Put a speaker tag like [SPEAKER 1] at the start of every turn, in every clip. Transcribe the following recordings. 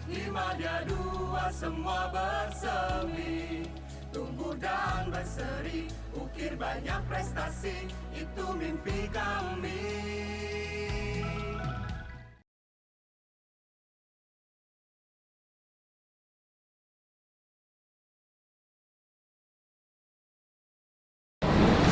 [SPEAKER 1] Media dua semua bersemi, tumbuh dan berseri, ukir banyak prestasi, itu mimpi kami.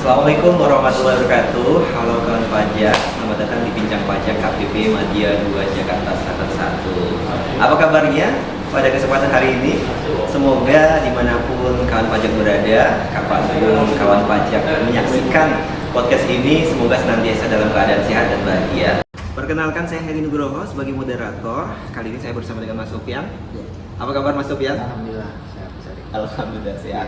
[SPEAKER 2] Assalamualaikum warahmatullahi wabarakatuh. Halo kawan pajak, selamat datang di Bincang Pajak KPP Madya 2 Jakarta Selatan 1. Apa kabarnya pada kesempatan hari ini? Semoga dimanapun kawan pajak berada, kapanpun kawan pajak menyaksikan podcast ini, semoga senantiasa dalam keadaan sehat dan bahagia. Perkenalkan, saya Heri Nugroho sebagai moderator. Kali ini saya bersama dengan Mas Sofyan. Apa kabar Mas Sofyan?
[SPEAKER 3] Alhamdulillah sehat.
[SPEAKER 2] Alhamdulillah sehat.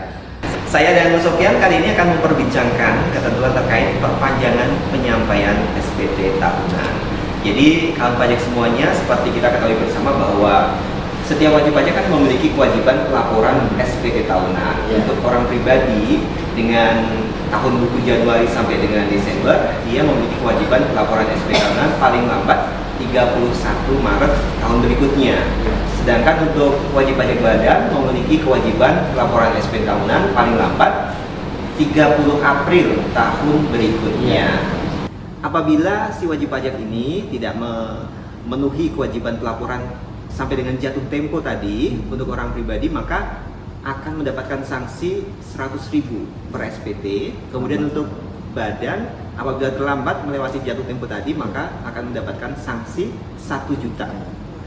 [SPEAKER 2] Saya dan Mas Sofyan kali ini akan memperbincangkan ketentuan terkait perpanjangan penyampaian SPT tahunan. Jadi kawan pajak semuanya, seperti kita ketahui bersama bahwa setiap wajib pajak kan memiliki kewajiban pelaporan SPT tahunan. Untuk orang pribadi dengan tahun buku Januari sampai dengan Desember, dia memiliki kewajiban pelaporan SPT tahunan paling lambat 31 Maret tahun berikutnya. Sedangkan untuk wajib pajak badan memiliki kewajiban pelaporan SPT tahunan paling lambat 30 April tahun berikutnya. Apabila si wajib pajak ini tidak memenuhi kewajiban pelaporan sampai dengan jatuh tempo tadi untuk orang pribadi, maka akan mendapatkan sanksi 100.000 per SPT. Kemudian untuk badan, apabila terlambat melewati jatuh tempo tadi, maka akan mendapatkan sanksi 1 juta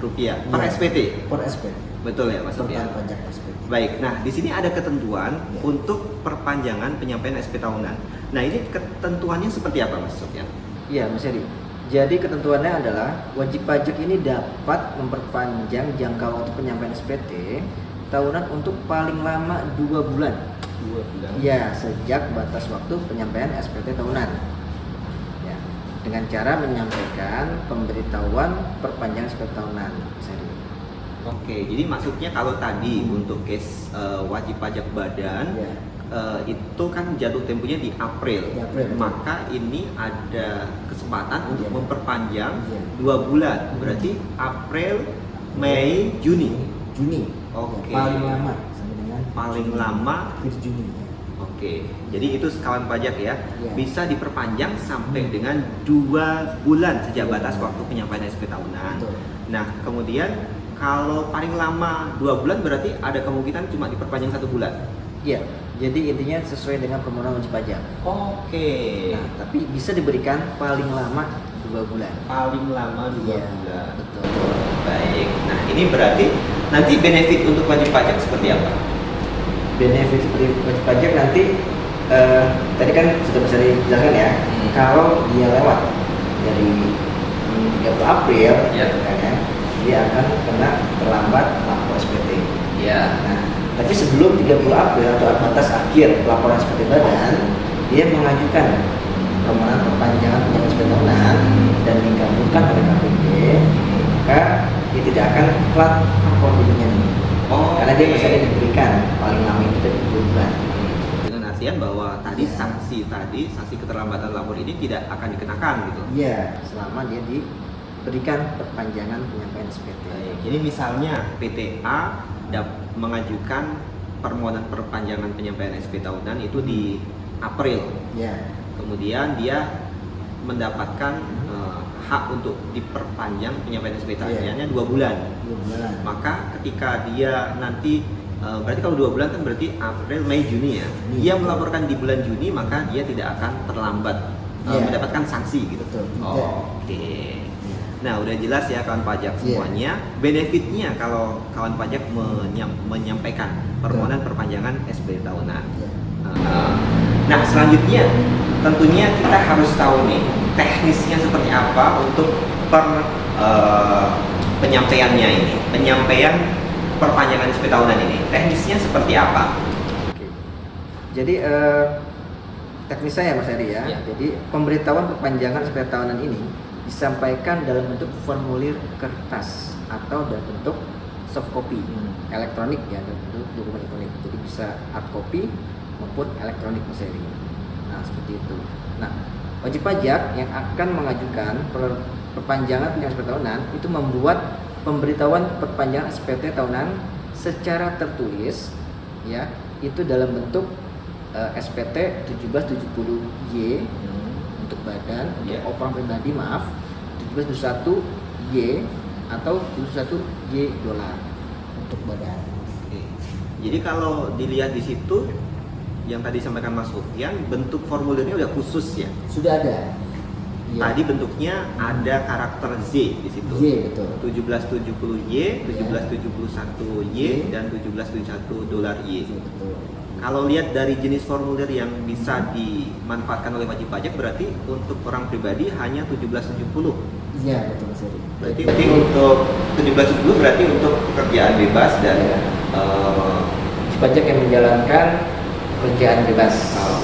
[SPEAKER 2] rupiah per SPT.
[SPEAKER 3] Per SPT.
[SPEAKER 2] Betul ya Mas Sofyan?
[SPEAKER 3] Pajak SPT.
[SPEAKER 2] Baik, nah di sini ada ketentuan untuk perpanjangan penyampaian SPT tahunan. Nah ini ketentuannya seperti apa Mas Sofyan?
[SPEAKER 3] Iya Mas Heri. Jadi ketentuannya adalah wajib pajak ini dapat memperpanjang jangka waktu penyampaian SPT tahunan untuk paling lama 2 bulan.
[SPEAKER 2] 2 bulan?
[SPEAKER 3] Ya, sejak batas waktu penyampaian SPT tahunan. Ya, dengan cara menyampaikan pemberitahuan perpanjangan SPT tahunan. Mas Heri.
[SPEAKER 2] Oke, jadi maksudnya kalau tadi untuk case wajib pajak badan itu kan jatuh temponya di April, maka ini ada kesempatan untuk memperpanjang 2 bulan, berarti April, Mei, Juni. Oke.
[SPEAKER 3] Paling lama sampai dengan
[SPEAKER 2] Paling lama
[SPEAKER 3] akhir Juni.
[SPEAKER 2] Oke, jadi itu kawan pajak ya, bisa diperpanjang sampai dengan 2 bulan sejak batas waktu penyampaian SPT tahunan.
[SPEAKER 3] Betul.
[SPEAKER 2] Nah, kemudian kalau paling lama 2 bulan berarti ada kemungkinan cuma diperpanjang 1 bulan.
[SPEAKER 3] Iya, jadi intinya sesuai dengan permohonan wajib pajak.
[SPEAKER 2] Oke.
[SPEAKER 3] Nah, tapi bisa diberikan paling lama 2 bulan.
[SPEAKER 2] Paling lama 2 bulan.
[SPEAKER 3] Betul.
[SPEAKER 2] Baik. Nah, ini berarti nanti benefit untuk wajib pajak seperti apa?
[SPEAKER 3] Benefit seperti wajib pajak nanti tadi kan sudah bisa dijelaskan ya. Kalau dia lewat dari 30 April,
[SPEAKER 2] Ya.
[SPEAKER 3] kan, dia akan kena terlambat lapor SPT.
[SPEAKER 2] Ya.
[SPEAKER 3] Nah, tapi sebelum 30 April atau batas akhir pelaporan SPT badan, dia mengajukan permohonan perpanjangan penyampaian SPT tahunan dan dikabulkan oleh KPP, maka dia tidak akan telat lapor jadinya. Karena dia bisa diberikan paling lama itu dari 2 bulan.
[SPEAKER 2] Dengan artian bahwa tadi sanksi keterlambatan lapor ini tidak akan dikenakan gitu.
[SPEAKER 3] Iya, selama dia diberikan perpanjangan penyampaian SPT.
[SPEAKER 2] Baik, jadi misalnya PTA mengajukan permohonan perpanjangan penyampaian SPT tahunan itu di April.
[SPEAKER 3] Ya.
[SPEAKER 2] Kemudian dia mendapatkan hak untuk diperpanjang penyampaian SPT tahunannya 2 bulan.
[SPEAKER 3] 2 bulan.
[SPEAKER 2] Maka ketika dia nanti berarti kalau 2 bulan kan berarti April, Mei, Juni ya. Dia melaporkan di bulan Juni, maka dia tidak akan terlambat mendapatkan sanksi gitu.
[SPEAKER 3] Betul.
[SPEAKER 2] Oke. Nah, udah jelas ya kawan pajak semuanya. Benefitnya kalau kawan pajak menyampaikan permohonan perpanjangan SPT tahunan. Nah, selanjutnya tentunya kita harus tahu nih teknisnya seperti apa untuk penyampaiannya ini, penyampaian perpanjangan SPT tahunan ini. Teknisnya seperti apa?
[SPEAKER 3] Oke. Jadi teknis saya Mas Heri ya.
[SPEAKER 2] Ya.
[SPEAKER 3] Jadi pemberitahuan perpanjangan SPT tahunan ini disampaikan dalam bentuk formulir kertas atau dalam bentuk soft copy elektronik ya, dalam bentuk dokumen elektronik. Jadi bisa hard copy maupun elektronik Mas Heri. Nah, seperti itu. Nah, wajib pajak yang akan mengajukan perpanjangan penyampaian SPT tahunan itu membuat pemberitahuan perpanjangan SPT tahunan secara tertulis ya, itu dalam bentuk SPT 1770Y untuk badan, untuk orang pribadi maaf 1771Y atau 1771Y dolar untuk badan.
[SPEAKER 2] Oke. Jadi kalau dilihat di situ yang tadi disampaikan Mas Sufyan, bentuk formulirnya udah khusus ya.
[SPEAKER 3] Sudah ada. Iya.
[SPEAKER 2] Tadi bentuknya ada karakter Z di situ.
[SPEAKER 3] Y betul.
[SPEAKER 2] 1770Y, 1771Y dan 1771 dolar Y.
[SPEAKER 3] Betul.
[SPEAKER 2] Kalau lihat dari jenis formulir yang bisa dimanfaatkan oleh wajib pajak, berarti untuk orang pribadi hanya 1770.
[SPEAKER 3] Iya betul Mas Heri.
[SPEAKER 2] Berarti untuk 1770 berarti untuk pekerjaan bebas dan
[SPEAKER 3] Wajib pajak yang menjalankan pekerjaan bebas,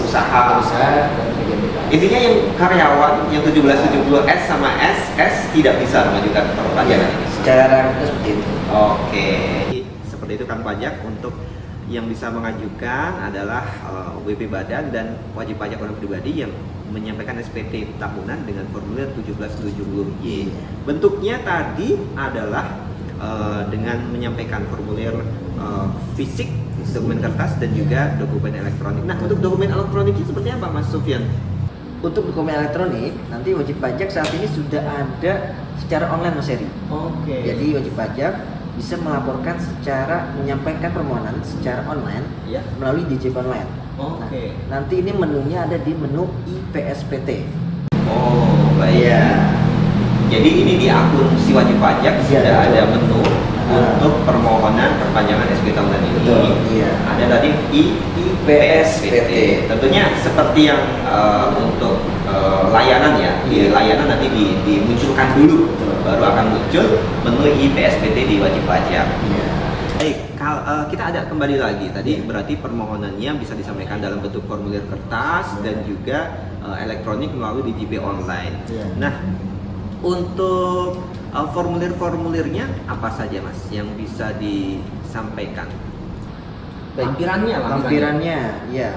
[SPEAKER 2] usaha.
[SPEAKER 3] dan pekerjaan bebas.
[SPEAKER 2] Intinya yang karyawan yang 1770S sama SS tidak bisa mengajukan perpanjangan ini.
[SPEAKER 3] Secara seperti itu.
[SPEAKER 2] Oke. Seperti itu kan pajak untuk yang bisa mengajukan adalah WP Badan dan wajib pajak orang pribadi yang menyampaikan SPT tahunan dengan formulir 1770Y. Bentuknya tadi adalah dengan menyampaikan formulir fisik, dokumen kertas dan juga dokumen elektronik. Nah, untuk dokumen elektroniknya seperti apa Mas Sufyan?
[SPEAKER 3] Untuk dokumen elektronik, nanti wajib pajak saat ini sudah ada secara online Mas Heri.
[SPEAKER 2] Oke.
[SPEAKER 3] Jadi wajib pajak bisa melaporkan secara menyampaikan permohonan secara online
[SPEAKER 2] Ya.
[SPEAKER 3] melalui DJP online.
[SPEAKER 2] Oke.
[SPEAKER 3] Nah, nanti ini menunya ada di menu IPSPT.
[SPEAKER 2] Oh, baik.
[SPEAKER 3] Iya.
[SPEAKER 2] Jadi ini di akun si wajib pajak
[SPEAKER 3] Iya,
[SPEAKER 2] sudah
[SPEAKER 3] betul.
[SPEAKER 2] ada menu untuk permohonan perpanjangan SP tahunan ini.
[SPEAKER 3] Betul, iya.
[SPEAKER 2] Ada tadi IPSPT. Tentunya seperti yang untuk layanan ya. Di layanan nanti dimunculkan dulu, baru akan muncul menu IPSPT di wajib pajak.
[SPEAKER 3] Iya.
[SPEAKER 2] Baik, kita ada kembali lagi tadi berarti permohonannya bisa disampaikan dalam bentuk formulir kertas dan juga elektronik melalui DJP online.
[SPEAKER 3] Iya.
[SPEAKER 2] Nah, untuk formulir-formulirnya apa saja Mas yang bisa disampaikan?
[SPEAKER 3] Lampirannya, ya.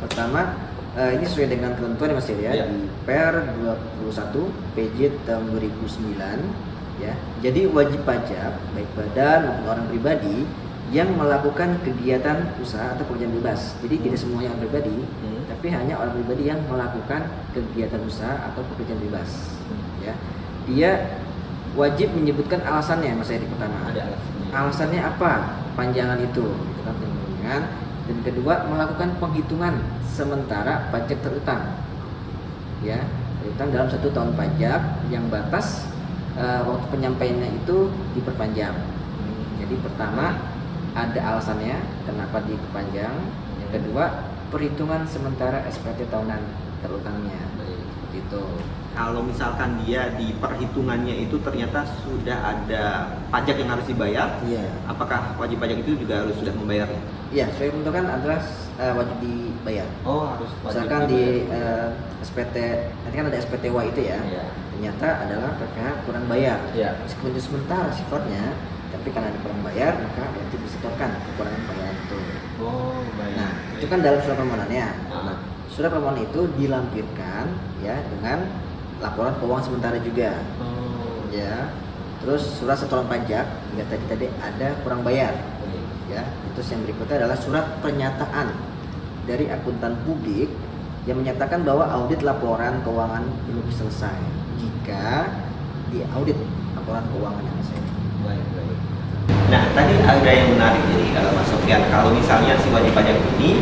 [SPEAKER 3] Pertama, ini sesuai dengan ketentuan ya Mas ya,
[SPEAKER 2] Ya.
[SPEAKER 3] di Per 21 PJ tahun 2009 ya. Jadi wajib pajak baik badan maupun orang pribadi yang melakukan kegiatan usaha atau pekerjaan bebas. Jadi tidak semuanya orang pribadi, tapi hanya orang pribadi yang melakukan kegiatan usaha atau pekerjaan bebas. Ya. Dia wajib menyebutkan alasannya Mas Edi pertama.
[SPEAKER 2] Ada alasannya.
[SPEAKER 3] Alasannya apa? Panjangan itu, gitu kan, penghitungan. Dan kedua, melakukan penghitungan sementara pajak terutang. Ya, terutang dalam 1 tahun pajak yang batas waktu penyampaiannya itu diperpanjang. Jadi pertama ada alasannya kenapa diperpanjang. Yang kedua, perhitungan sementara SPT tahunan terutangnya. Seperti itu.
[SPEAKER 2] Kalau misalkan dia di perhitungannya itu ternyata sudah ada pajak yang harus dibayar,
[SPEAKER 3] Iya.
[SPEAKER 2] apakah wajib pajak itu juga harus sudah membayarnya?
[SPEAKER 3] Iya, sesuai ketentuan adalah wajib dibayar.
[SPEAKER 2] Oh, harus
[SPEAKER 3] Misalkan di SPT, nanti kan ada SPTY itu ya.
[SPEAKER 2] Iya.
[SPEAKER 3] Ternyata adalah PKH kurang bayar.
[SPEAKER 2] Iya.
[SPEAKER 3] Meskipun itu sementara sifatnya, tapi karena ada kurang bayar, maka wajib disetorkan kekurangan bayaran itu.
[SPEAKER 2] Oh, baik.
[SPEAKER 3] Nah, itu kan dalam surat permohonannya.
[SPEAKER 2] Ah.
[SPEAKER 3] Nah, surat permohonan itu dilampirkan ya dengan laporan keuangan sementara juga.
[SPEAKER 2] Oh,
[SPEAKER 3] Ya. Terus surat setoran pajak, ya tadi ada kurang bayar.
[SPEAKER 2] baik.
[SPEAKER 3] Ya, terus yang berikutnya adalah surat pernyataan dari akuntan publik yang menyatakan bahwa audit laporan keuangan belum selesai jika diaudit laporan keuangannya selesai.
[SPEAKER 2] Baik, baik. Nah, tadi ada yang menarik jadi Mas Sofyan, kalau misalnya si wajib pajak ini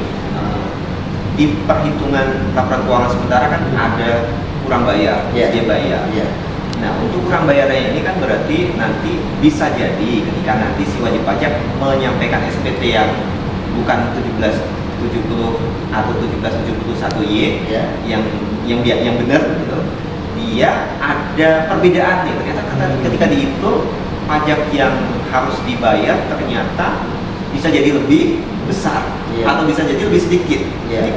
[SPEAKER 2] di perhitungan laporan keuangan sementara kan ada kurang bayar,
[SPEAKER 3] Iya.
[SPEAKER 2] dia bayar.
[SPEAKER 3] Iya.
[SPEAKER 2] Nah, untuk kurang bayarnya ini kan berarti nanti bisa jadi ketika nanti si wajib pajak menyampaikan SPT yang bukan 1770 atau 1771Y
[SPEAKER 3] Ya.
[SPEAKER 2] yang benar gitu. Dia ada perbedaannya. Ternyata ketika dihitung pajak yang harus dibayar ternyata bisa jadi lebih besar
[SPEAKER 3] Iya.
[SPEAKER 2] atau bisa jadi lebih sedikit.
[SPEAKER 3] Iya.
[SPEAKER 2] Jadi,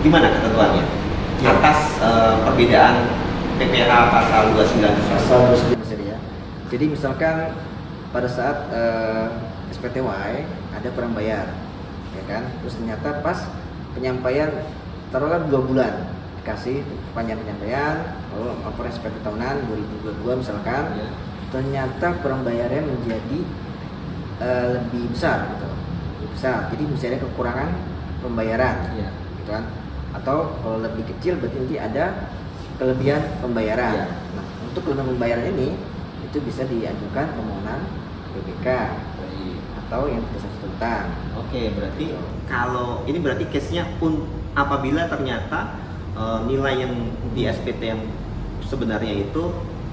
[SPEAKER 2] gimana ketentuannya?
[SPEAKER 3] Iya.
[SPEAKER 2] Atas perbedaan PPh pasal 29.
[SPEAKER 3] Pasal 29 ya. Jadi misalkan pada saat SPTY ada kurang bayar, ya kan? Terus ternyata pas penyampaian taruhlah 2 bulan dikasih panjang penyampaian, lalu laporan SPT tahunan 2022 misalkan.
[SPEAKER 2] Ya.
[SPEAKER 3] ternyata kurang bayarnya menjadi lebih besar gitu. Lebih besar. Jadi mesti ada kekurangan pembayaran.
[SPEAKER 2] Iya.
[SPEAKER 3] Gitu kan. Atau kalau lebih kecil berarti nanti ada kelebihan pembayaran.
[SPEAKER 2] Iya.
[SPEAKER 3] Nah, untuk kelebihan pembayaran ini itu bisa diajukan permohonan PBK
[SPEAKER 2] Baik.
[SPEAKER 3] atau yang berdasarkan utang.
[SPEAKER 2] Oke, berarti kalau ini berarti case-nya apabila ternyata nilai yang di SPT yang sebenarnya itu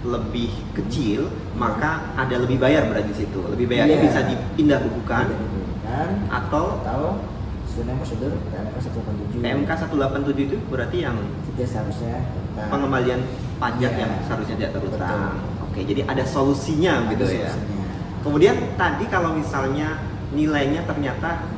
[SPEAKER 2] lebih kecil, maka ada lebih bayar berarti di situ. Lebih bayarnya
[SPEAKER 3] Iya.
[SPEAKER 2] bisa dipindah bukukan
[SPEAKER 3] Dan
[SPEAKER 2] atau
[SPEAKER 3] sesuai prosedur PMK 187.
[SPEAKER 2] PMK 187 itu berarti yang
[SPEAKER 3] Tidak seharusnya utang.
[SPEAKER 2] pengembalian pajak
[SPEAKER 3] Iya.
[SPEAKER 2] yang seharusnya tidak terutang.
[SPEAKER 3] Betul.
[SPEAKER 2] Oke, jadi ada solusinya gitu
[SPEAKER 3] Ada
[SPEAKER 2] ya.
[SPEAKER 3] solusinya.
[SPEAKER 2] Kemudian tadi kalau misalnya nilainya ternyata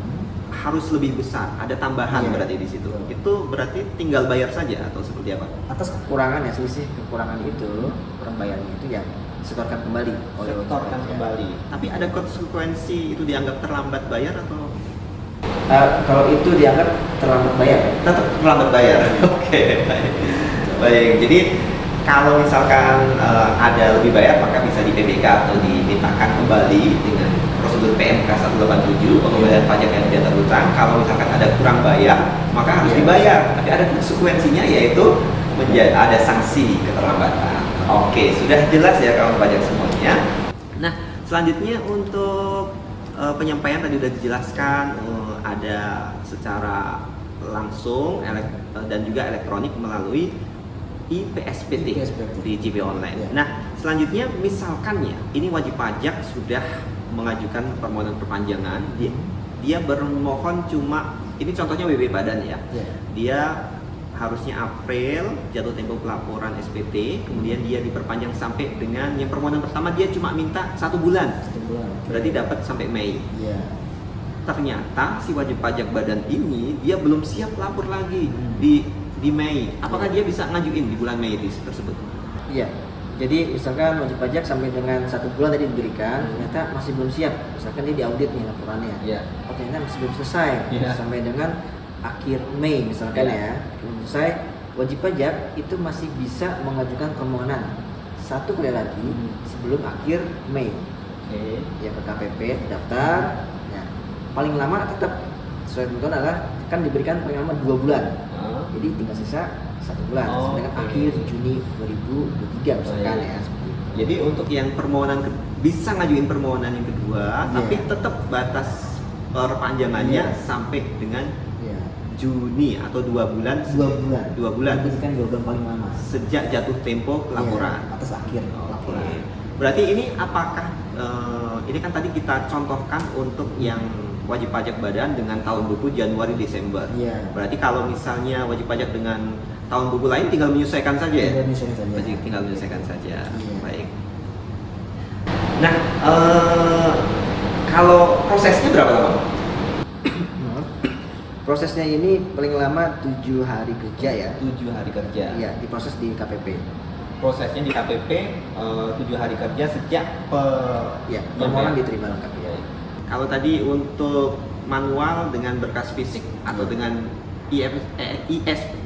[SPEAKER 2] harus lebih besar, ada tambahan
[SPEAKER 3] Iya.
[SPEAKER 2] berarti di situ.
[SPEAKER 3] Betul.
[SPEAKER 2] Itu berarti tinggal bayar saja atau seperti apa?
[SPEAKER 3] Atas kekurangan ya, selisih kekurangan itu, kurang bayarnya itu yang disetorkan kembali oleh wajib
[SPEAKER 2] Setorkan
[SPEAKER 3] pajak.
[SPEAKER 2] kembali. Tapi ada konsekuensi itu dianggap terlambat bayar atau
[SPEAKER 3] Kalau itu dianggap terlambat bayar,
[SPEAKER 2] tetap terlambat bayar? Oke, baik. Baik. Jadi kalau misalkan ada lebih bayar maka bisa di PBK atau dimintakan kembali dengan prosedur PMK 187 pengembalian pajak yang tidak terutang. Kalau misalkan ada kurang bayar maka harus
[SPEAKER 3] Iya.
[SPEAKER 2] dibayar. Tapi ada konsekuensinya yaitu ada sanksi keterlambatan. Oke, sudah jelas ya kawan pajak semuanya. Nah, selanjutnya untuk penyampaian tadi sudah dijelaskan ada secara langsung dan juga elektronik melalui IPSPT di JP Online.
[SPEAKER 3] Ya.
[SPEAKER 2] Nah, selanjutnya misalkan ya, ini wajib pajak sudah mengajukan permohonan perpanjangan, dia bermohon cuma, ini contohnya WB Badan ya,
[SPEAKER 3] Ya.
[SPEAKER 2] dia harusnya April jatuh tempo pelaporan SPT, kemudian dia diperpanjang sampai dengan yang permohonan pertama dia cuma minta 1 bulan,
[SPEAKER 3] 1 bulan.
[SPEAKER 2] berarti dapat sampai Mei.
[SPEAKER 3] Iya.
[SPEAKER 2] Ternyata si wajib pajak badan ini dia belum siap lapor lagi
[SPEAKER 3] Hmm.
[SPEAKER 2] di Mei. Apakah dia bisa ngajuin di bulan Mei tersebut?
[SPEAKER 3] Iya. Jadi misalkan wajib pajak sampai dengan 1 bulan tadi diberikan, ternyata masih belum siap. Misalkan dia diaudit nih laporannya.
[SPEAKER 2] Iya.
[SPEAKER 3] Oh, ternyata masih belum selesai.
[SPEAKER 2] Iya.
[SPEAKER 3] Sampai dengan akhir Mei misalkan
[SPEAKER 2] Iya.
[SPEAKER 3] ya. Belum selesai, wajib pajak itu masih bisa mengajukan permohonan 1 kali lagi sebelum akhir Mei.
[SPEAKER 2] Oke.
[SPEAKER 3] Ya ke KPP daftar. Ya. Paling lama tetap sesuai ketentuan adalah kan diberikan paling lama 2 bulan. Jadi tinggal sisa 1 bulan
[SPEAKER 2] Oh,
[SPEAKER 3] sampai dengan
[SPEAKER 2] oke.
[SPEAKER 3] akhir Juni 2023 misalkan
[SPEAKER 2] Baik.
[SPEAKER 3] ya seperti itu.
[SPEAKER 2] Jadi untuk yang permohonan bisa ngajuin permohonan yang kedua,
[SPEAKER 3] Iya.
[SPEAKER 2] tapi tetap batas perpanjangannya
[SPEAKER 3] Iya.
[SPEAKER 2] sampai dengan
[SPEAKER 3] Iya.
[SPEAKER 2] Juni atau 2 bulan.
[SPEAKER 3] 2 bulan.
[SPEAKER 2] 2 bulan
[SPEAKER 3] Diberikan 2 bulan paling lama.
[SPEAKER 2] sejak jatuh tempo laporan.
[SPEAKER 3] Iya, atas akhir laporan.
[SPEAKER 2] Oke. Berarti ini apakah ini kan tadi kita contohkan untuk yang wajib pajak badan dengan tahun buku Januari Desember.
[SPEAKER 3] Iya.
[SPEAKER 2] Berarti kalau misalnya wajib pajak dengan tahun buku lain tinggal menyesuaikan saja ya?
[SPEAKER 3] Tinggal menyesuaikan saja.
[SPEAKER 2] Berarti tinggal menyesuaikan saja.
[SPEAKER 3] Iya.
[SPEAKER 2] Baik. Nah, kalau prosesnya berapa lama?
[SPEAKER 3] Prosesnya ini paling lama 7 hari kerja ya.
[SPEAKER 2] 7 hari kerja.
[SPEAKER 3] Iya, diproses di KPP.
[SPEAKER 2] Prosesnya di KPP 7 hari kerja sejak
[SPEAKER 3] Iya, permohonan diterima lengkap ya.
[SPEAKER 2] Kalau tadi untuk manual dengan berkas fisik atau dengan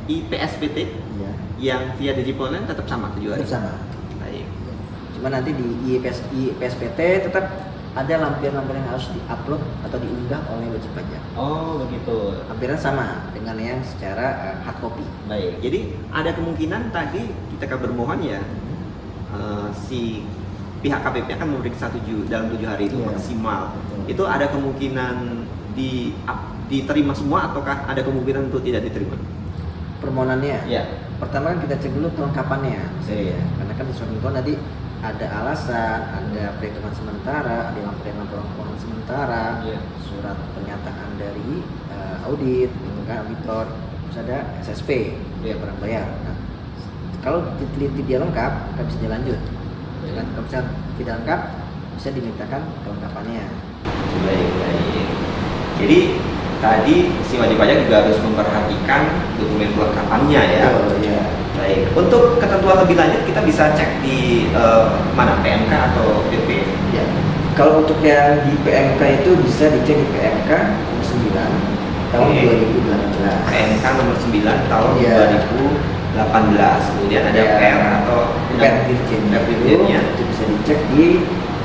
[SPEAKER 2] IPSPT
[SPEAKER 3] Iya.
[SPEAKER 2] yang via Digital Online tetap sama 7 hari.
[SPEAKER 3] Tetap sama.
[SPEAKER 2] Baik.
[SPEAKER 3] Cuma nanti di IPSPT tetap ada lampiran-lampiran yang harus diupload atau diunggah oleh wajib pajak.
[SPEAKER 2] Oh begitu.
[SPEAKER 3] Lampiran sama dengan yang secara hard copy.
[SPEAKER 2] Baik. Jadi ada kemungkinan tadi ketika bermohon ya si pihak KPP akan memeriksa dalam 7 hari itu
[SPEAKER 3] Iya.
[SPEAKER 2] maksimal.
[SPEAKER 3] Betul.
[SPEAKER 2] Itu ada kemungkinan diterima semua ataukah ada kemungkinan untuk tidak diterima?
[SPEAKER 3] Permohonannya.
[SPEAKER 2] Ya.
[SPEAKER 3] Pertama kan kita cek dulu kelengkapannya,
[SPEAKER 2] Iya.
[SPEAKER 3] karena kan di surat ketentuan tadi ada alasan, ada perhitungan sementara, ada laporan keuangan sementara,
[SPEAKER 2] Iya.
[SPEAKER 3] surat pernyataan dari audit, gitu kan, auditor, terus ada SSP,
[SPEAKER 2] Iya.
[SPEAKER 3] barang bayar. Nah, kalau diteliti dia lengkap, kita bisa dilanjut.
[SPEAKER 2] Iya.
[SPEAKER 3] Dengan kalau misalnya tidak lengkap, bisa dimintakan kelengkapannya.
[SPEAKER 2] Baik, baik. Jadi tadi si wajib pajak juga harus memperhatikan dokumen kelengkapannya ya.
[SPEAKER 3] Oh, iya.
[SPEAKER 2] Baik. Untuk ketentuan lebih lanjut kita bisa cek di mana PMK atau PP.
[SPEAKER 3] Ya. Kalau untuk yang di PMK itu bisa dicek di PMK nomor 9 tahun
[SPEAKER 2] Oke.
[SPEAKER 3] 2018.
[SPEAKER 2] PMK nomor 9 tahun
[SPEAKER 3] Iya.
[SPEAKER 2] 2018. Kemudian ada
[SPEAKER 3] Iya.
[SPEAKER 2] PR atau
[SPEAKER 3] PR Dirjen
[SPEAKER 2] Dirjennya.
[SPEAKER 3] itu bisa bisa dicek di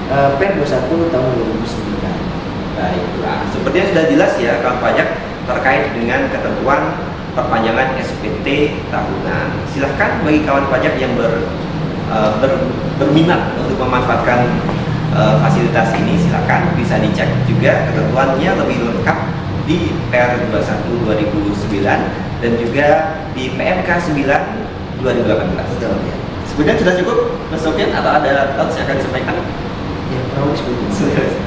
[SPEAKER 3] Per 21 tahun 2009.
[SPEAKER 2] Baiklah, sepertinya sudah jelas ya kawan pajak terkait dengan ketentuan perpanjangan SPT tahunan. Silahkan bagi kawan pajak yang berminat untuk memanfaatkan fasilitas ini, silakan bisa dicek juga ketentuannya lebih lengkap di PR 21 2009 dan juga di PMK 9 2018.
[SPEAKER 3] Betul ya.
[SPEAKER 2] Sebenarnya sudah cukup, Mas Sofian, atau ada hal yang akan disampaikan?
[SPEAKER 3] Ya, kurang lebih seperti itu.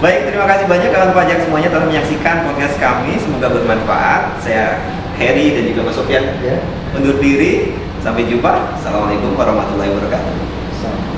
[SPEAKER 2] Baik, terima kasih banyak kawan pajak semuanya telah menyaksikan podcast kami. Semoga bermanfaat. Saya Heri dan juga Mas Sofian
[SPEAKER 3] Ya.
[SPEAKER 2] undur diri. Sampai jumpa. Assalamualaikum warahmatullahi wabarakatuh.
[SPEAKER 3] So.